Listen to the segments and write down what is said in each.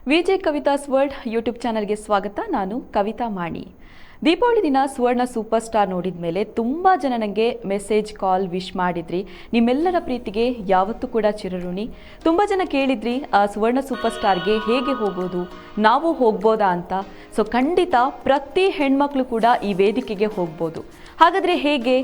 VJ Kavitha's world YouTube ಚಾನಲ್ಗೆ ಸ್ವಾಗತ. ನಾನು ಕವಿತಾ ಮಾಣಿ. ದೀಪಾವಳಿ ದಿನ ಸುವರ್ಣ ಸೂಪರ್ ಸ್ಟಾರ್ ನೋಡಿದ ಮೇಲೆ ತುಂಬ ಜನ ನನಗೆ ಮೆಸೇಜ್ ಕಾಲ್ ವಿಶ್ ಮಾಡಿದ್ರಿ. ನಿಮ್ಮೆಲ್ಲರ ಪ್ರೀತಿಗೆ ಯಾವತ್ತೂ ಕೂಡ ಚಿರಋಣಿ. ತುಂಬ ಜನ ಕೇಳಿದ್ರಿ ಸುವರ್ಣ ಸೂಪರ್ ಸ್ಟಾರ್ಗೆ ಹೇಗೆ ಹೋಗೋದು, ನಾವು ಹೋಗ್ಬೋದಾ ಅಂತ. ಸೊ ಖಂಡಿತ ಪ್ರತಿ ಹೆಣ್ಮಕ್ಳು ಕೂಡ ಈ ವೇದಿಕೆಗೆ ಹೋಗ್ಬೋದು. ಹಾಗಾದರೆ ಹೇಗೆ,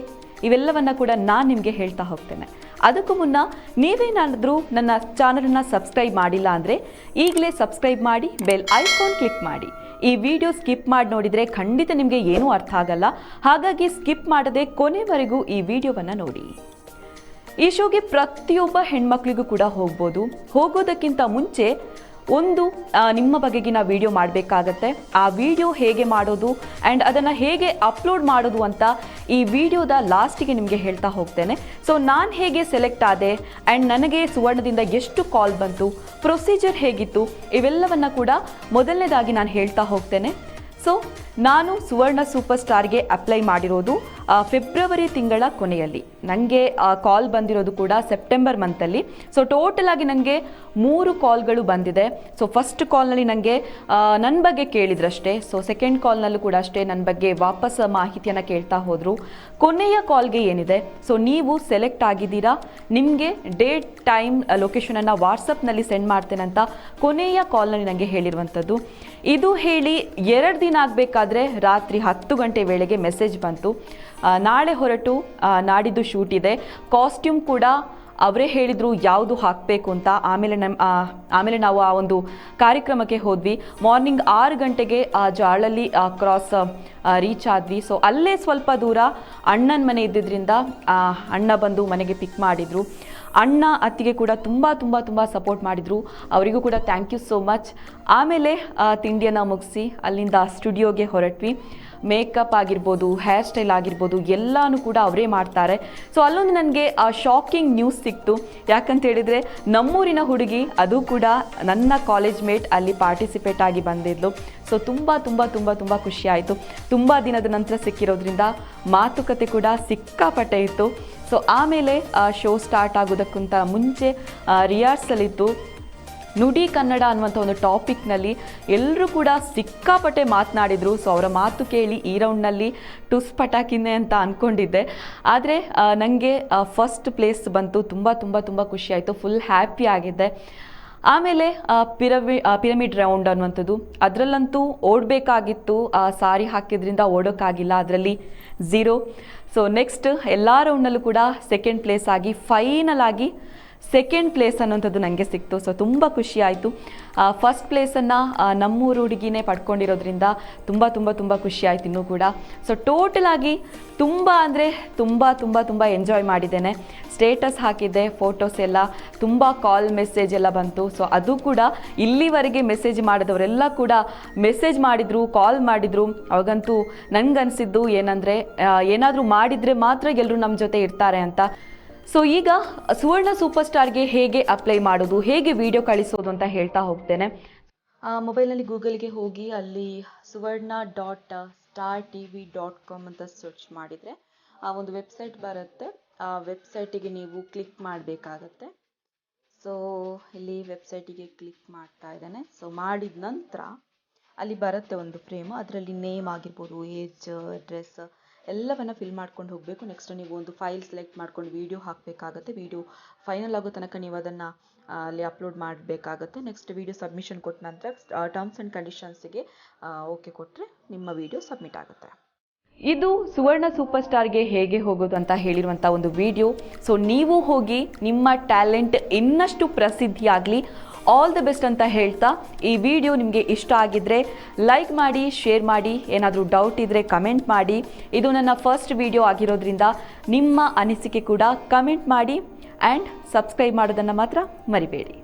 ಇವೆಲ್ಲವನ್ನು ಕೂಡ ನಾನು ನಿಮಗೆ ಹೇಳ್ತಾ ಹೋಗ್ತೇನೆ. ಅದಕ್ಕೂ ಮುನ್ನ ನೀವೇನಾದರೂ ನನ್ನ ಚಾನಲನ್ನು ಸಬ್ಸ್ಕ್ರೈಬ್ ಮಾಡಿಲ್ಲ ಅಂದರೆ ಈಗಲೇ ಸಬ್ಸ್ಕ್ರೈಬ್ ಮಾಡಿ, ಬೆಲ್ ಐಕಾನ್ ಕ್ಲಿಕ್ ಮಾಡಿ. ಈ ವಿಡಿಯೋ ಸ್ಕಿಪ್ ಮಾಡಿ ನೋಡಿದರೆ ಖಂಡಿತ ನಿಮಗೆ ಏನೂ ಅರ್ಥ ಆಗಲ್ಲ. ಹಾಗಾಗಿ ಸ್ಕಿಪ್ ಮಾಡದೆ ಕೊನೆವರೆಗೂ ಈ ವಿಡಿಯೋವನ್ನು ನೋಡಿ. ಈ ಶೋಗೆ ಪ್ರತಿಯೊಬ್ಬ ಹೆಣ್ಮಕ್ಳಿಗೂ ಕೂಡ ಹೋಗ್ಬೋದು. ಹೋಗೋದಕ್ಕಿಂತ ಮುಂಚೆ ಒಂದು ನಿಮ್ಮ ಬಗೆಗಿನ ವಿಡಿಯೋ ಮಾಡಬೇಕಾಗತ್ತೆ. ಆ ವಿಡಿಯೋ ಹೇಗೆ ಮಾಡೋದು ಆ್ಯಂಡ್ ಅದನ್ನು ಹೇಗೆ ಅಪ್ಲೋಡ್ ಮಾಡೋದು ಅಂತ ಈ ವಿಡಿಯೋದ ಲಾಸ್ಟಿಗೆ ನಿಮಗೆ ಹೇಳ್ತಾ ಹೋಗ್ತೇನೆ. ಸೊ ನಾನು ಹೇಗೆ ಸೆಲೆಕ್ಟ್ ಆದೆ ಆ್ಯಂಡ್ ನನಗೆ ಸುವರ್ಣದಿಂದ ಎಷ್ಟು ಕಾಲ್ ಬಂತು, ಪ್ರೊಸೀಜರ್ ಹೇಗಿತ್ತು, ಇವೆಲ್ಲವನ್ನು ಕೂಡ ಮೊದಲನೇದಾಗಿ ನಾನು ಹೇಳ್ತಾ ಹೋಗ್ತೇನೆ. ಸೊ ನಾನು ಸುವರ್ಣ ಸೂಪರ್ ಸ್ಟಾರ್ಗೆ ಅಪ್ಲೈ ಮಾಡಿರೋದು ಫೆಬ್ರವರಿ ತಿಂಗಳ ಕೊನೆಯಲ್ಲಿ. ನನಗೆ ಕಾಲ್ ಬಂದಿರೋದು ಕೂಡ ಸೆಪ್ಟೆಂಬರ್ ಮಂತಲ್ಲಿ. ಸೊ ಟೋಟಲ್ ಆಗಿ ನನಗೆ 3 ಕಾಲ್ಗಳು ಬಂದಿದೆ. ಸೊ ಫಸ್ಟ್ ಕಾಲ್ನಲ್ಲಿ ನನಗೆ ನನ್ನ ಬಗ್ಗೆ ಕೇಳಿದ್ರಷ್ಟೇ. ಸೊ ಸೆಕೆಂಡ್ ಕಾಲ್ನಲ್ಲೂ ಕೂಡ ಅಷ್ಟೇ ನನ್ನ ಬಗ್ಗೆ ವಾಪಸ್ ಮಾಹಿತಿಯನ್ನು ಕೇಳ್ತಾ ಹೋದರು. ಕೊನೆಯ ಕಾಲ್ಗೆ ಏನಿದೆ, ಸೊ ನೀವು ಸೆಲೆಕ್ಟ್ ಆಗಿದ್ದೀರಾ, ನಿಮಗೆ ಡೇಟ್, ಟೈಮ್, ಲೊಕೇಶನನ್ನು ವಾಟ್ಸಪ್ನಲ್ಲಿ ಸೆಂಡ್ ಮಾಡ್ತೇನೆ ಅಂತ ಕೊನೆಯ ಕಾಲ್ನಲ್ಲಿ ನನಗೆ ಹೇಳಿರುವಂಥದ್ದು. ಇದು ಹೇಳಿ 2 ದಿನ ಆಗಬೇಕಾದ್ರೆ ರಾತ್ರಿ 10 ಗಂಟೆ ವೇಳೆಗೆ ಮೆಸೇಜ್ ಬಂತು. ನಾಳೆ ಹೊರಟು ನಾಡಿದ್ದು ಶೂಟ್ ಇದೆ, ಕಾಸ್ಟ್ಯೂಮ್ ಕೂಡ ಅವರೇ ಹೇಳಿದರು ಯಾವುದು ಹಾಕಬೇಕು ಅಂತ. ಆಮೇಲೆ ನಾವು ಆ ಒಂದು ಕಾರ್ಯಕ್ರಮಕ್ಕೆ ಹೋದ್ವಿ. ಮಾರ್ನಿಂಗ್ 6 ಗಂಟೆಗೆ ಜಾಳಲ್ಲಿ ಕ್ರಾಸ್ ರೀಚ್ ಆದ್ವಿ. ಸೊ ಅಲ್ಲೇ ಸ್ವಲ್ಪ ದೂರ ಅಣ್ಣನ ಮನೆ ಇದ್ದಿದ್ದರಿಂದ ಅಣ್ಣ ಬಂದು ಮನೆಗೆ ಪಿಕ್ ಮಾಡಿದರು. ಅಣ್ಣ ಅತ್ತಿಗೆ ಕೂಡ ತುಂಬ ಸಪೋರ್ಟ್ ಮಾಡಿದರು. ಅವರಿಗೂ ಕೂಡ ಥ್ಯಾಂಕ್ ಯು ಸೋ ಮಚ್. ಆಮೇಲೆ ತಿಂಡಿಯನ್ನು ಮುಗಿಸಿ ಅಲ್ಲಿಂದ ಸ್ಟುಡಿಯೋಗೆ ಹೊರಟ್ವಿ. ಮೇಕಪ್ ಆಗಿರ್ಬೋದು, ಹೇರ್ ಸ್ಟೈಲ್ ಆಗಿರ್ಬೋದು ಎಲ್ಲನೂ ಕೂಡ ಅವರೇ ಮಾಡ್ತಾರೆ. ಸೊ ಅಲ್ಲೊಂದು ನನಗೆ ಶಾಕಿಂಗ್ ನ್ಯೂಸ್ ಸಿಕ್ತು. ಯಾಕಂತ ಹೇಳಿದರೆ ನಮ್ಮೂರಿನ ಹುಡುಗಿ, ಅದು ಕೂಡ ನನ್ನ ಕಾಲೇಜ್ ಮೇಟ್, ಅಲ್ಲಿ ಪಾರ್ಟಿಸಿಪೇಟ್ ಆಗಿ ಬಂದಿದ್ಲು. ಸೊ ತುಂಬ ಖುಷಿ ಆಯಿತು. ತುಂಬ ದಿನದ ನಂತರ ಸಿಕ್ಕಿರೋದ್ರಿಂದ ಮಾತುಕತೆ ಕೂಡ ಸಿಕ್ಕಾಪಟ್ಟೆ ಇತ್ತು. ಸೊ ಆಮೇಲೆ ಶೋ ಸ್ಟಾರ್ಟ್ ಆಗೋದಕ್ಕಿಂತ ಮುಂಚೆ ರಿಹರ್ಸಲ್ ಇತ್ತು. ನುಡಿ ಕನ್ನಡ ಅನ್ನುವಂಥ ಒಂದು ಟಾಪಿಕ್ನಲ್ಲಿ ಎಲ್ಲರೂ ಕೂಡ ಸಿಕ್ಕಾಪಟ್ಟೆ ಮಾತನಾಡಿದರು. ಸೊ ಅವರ ಮಾತು ಕೇಳಿ ಈ ರೌಂಡ್ನಲ್ಲಿ ಟುಸ್ ಪಟಾಕಿನೇ ಅಂತ ಅಂದ್ಕೊಂಡಿದ್ದೆ. ಆದರೆ ನನಗೆ ಫಸ್ಟ್ ಪ್ಲೇಸ್ ಬಂತು. ತುಂಬ ಖುಷಿ ಆಯಿತು, ಫುಲ್ ಹ್ಯಾಪಿ ಆಗಿದ್ದೆ. ಆಮೇಲೆ ಪಿರಮಿಡ್ ರೌಂಡ್ ಅನ್ನುವಂಥದ್ದು, ಅದರಲ್ಲಂತೂ ಓಡಬೇಕಾಗಿತ್ತು. ಸಾರಿ ಹಾಕಿದ್ರಿಂದ ಓಡೋಕ್ಕಾಗಿಲ್ಲ, ಅದರಲ್ಲಿ 0. ಸೊ ನೆಕ್ಸ್ಟ್ ಎಲ್ಲ ರೌಂಡ್ನಲ್ಲೂ ಕೂಡ ಸೆಕೆಂಡ್ ಪ್ಲೇಸ್ ಆಗಿ ಫೈನಲ್ ಆಗಿ ಸೆಕೆಂಡ್ ಪ್ಲೇಸ್ ಅನ್ನೋಂಥದ್ದು ನನಗೆ ಸಿಕ್ತು. ಸೊ ತುಂಬ ಖುಷಿ ಆಯಿತು. ಫಸ್ಟ್ ಪ್ಲೇಸನ್ನು ನಮ್ಮೂರು ಹುಡುಗಿನೇ ಪಡ್ಕೊಂಡಿರೋದ್ರಿಂದ ತುಂಬ ಖುಷಿ ಆಯಿತು ಇನ್ನೂ ಕೂಡ. ಸೊ ಟೋಟಲ್ ಆಗಿ ತುಂಬ ಅಂದರೆ ತುಂಬ ಎಂಜಾಯ್ ಮಾಡಿದ್ದೇನೆ. ಸ್ಟೇಟಸ್ ಹಾಕಿದ್ದೆ, ಫೋಟೋಸ್ ಎಲ್ಲ, ತುಂಬ ಕಾಲ್ ಮೆಸೇಜ್ ಎಲ್ಲ ಬಂತು. ಸೊ ಅದು ಕೂಡ ಇಲ್ಲಿವರೆಗೆ ಮೆಸೇಜ್ ಮಾಡಿದವರೆಲ್ಲ ಕೂಡ ಮೆಸೇಜ್ ಮಾಡಿದರು, ಕಾಲ್ ಮಾಡಿದರು. ಅವಾಗಂತೂ ನನಗನ್ಸಿದ್ದು ಏನಂದರೆ ಏನಾದರೂ ಮಾಡಿದರೆ ಮಾತ್ರ ಎಲ್ಲರೂ ನಮ್ಮ ಜೊತೆ ಇರ್ತಾರೆ ಅಂತ. ಸೊ ಈಗ ಸುವರ್ಣ ಸೂಪರ್ ಸ್ಟಾರ್ಗೆ ಹೇಗೆ ಅಪ್ಲೈ ಮಾಡೋದು, ಹೇಗೆ ವಿಡಿಯೋ ಕಳಿಸೋದು ಅಂತ ಹೇಳ್ತಾ ಹೋಗ್ತೇನೆ. ಮೊಬೈಲ್ನಲ್ಲಿ ಗೂಗಲ್ಗೆ ಹೋಗಿ ಅಲ್ಲಿ suvarna.startv.com ಅಂತ ಸರ್ಚ್ ಮಾಡಿದರೆ ಆ ಒಂದು ವೆಬ್ಸೈಟ್ ಬರುತ್ತೆ. ಆ ವೆಬ್ಸೈಟಿಗೆ ನೀವು ಕ್ಲಿಕ್ ಮಾಡಬೇಕಾಗತ್ತೆ. ಸೊ ಇಲ್ಲಿ ವೆಬ್ಸೈಟಿಗೆ ಕ್ಲಿಕ್ ಮಾಡ್ತಾ ಇದ್ದೇನೆ. ಸೊ ಮಾಡಿದ ನಂತರ ಅಲ್ಲಿ ಬರುತ್ತೆ ಒಂದು ಫ್ರೇಮು. ಅದರಲ್ಲಿ ನೇಮ್ ಆಗಿರ್ಬೋದು, ಏಜ್, ಅಡ್ರೆಸ್ ಎಲ್ಲವನ್ನು ಫಿಲ್ ಮಾಡ್ಕೊಂಡು ಹೋಗಬೇಕು. ನೆಕ್ಸ್ಟ್ ನೀವು ಒಂದು ಫೈಲ್ ಸೆಲೆಕ್ಟ್ ಮಾಡ್ಕೊಂಡು ವಿಡಿಯೋ ಹಾಕಬೇಕಾಗತ್ತೆ. ವಿಡಿಯೋ ಫೈನಲ್ ಆಗೋ ತನಕ ನೀವು ಅದನ್ನು ಅಲ್ಲಿ ಅಪ್ಲೋಡ್ ಮಾಡಬೇಕಾಗತ್ತೆ. ನೆಕ್ಸ್ಟ್ ವಿಡಿಯೋ ಸಬ್ಮಿಷನ್ ಕೊಟ್ಟ ನಂತರ ಟರ್ಮ್ಸ್ ಆ್ಯಂಡ್ ಕಂಡೀಷನ್ಸಿಗೆ ಓಕೆ ಕೊಟ್ಟರೆ ನಿಮ್ಮ ವಿಡಿಯೋ ಸಬ್ಮಿಟ್ ಆಗುತ್ತೆ. ಇದು ಸುವರ್ಣ ಸೂಪರ್ ಸ್ಟಾರ್ಗೆ ಹೇಗೆ ಹೋಗೋದು ಅಂತ ಹೇಳಿರುವಂಥ ಒಂದು ವಿಡಿಯೋ. ಸೊ ನೀವು ಹೋಗಿ ನಿಮ್ಮ ಟ್ಯಾಲೆಂಟ್ ಇನ್ನಷ್ಟು ಪ್ರಸಿದ್ಧಿ ಆಗಲಿ, ಆಲ್ ದ ಬೆಸ್ಟ್ ಅಂತ ಹೇಳ್ತಾ, ಈ ವಿಡಿಯೋ ನಿಮಗೆ ಇಷ್ಟ ಆಗಿದ್ದರೆ ಲೈಕ್ ಮಾಡಿ, ಶೇರ್ ಮಾಡಿ. ಏನಾದರೂ ಡೌಟ್ ಇದ್ದರೆ ಕಮೆಂಟ್ ಮಾಡಿ. ಇದು ನನ್ನ ಫಸ್ಟ್ ವಿಡಿಯೋ ಆಗಿರೋದ್ರಿಂದ ನಿಮ್ಮ ಅನಿಸಿಕೆ ಕೂಡ ಕಮೆಂಟ್ ಮಾಡಿ. ಆ್ಯಂಡ್ ಸಬ್ಸ್ಕ್ರೈಬ್ ಮಾಡೋದನ್ನು ಮಾತ್ರ ಮರಿಬೇಡಿ.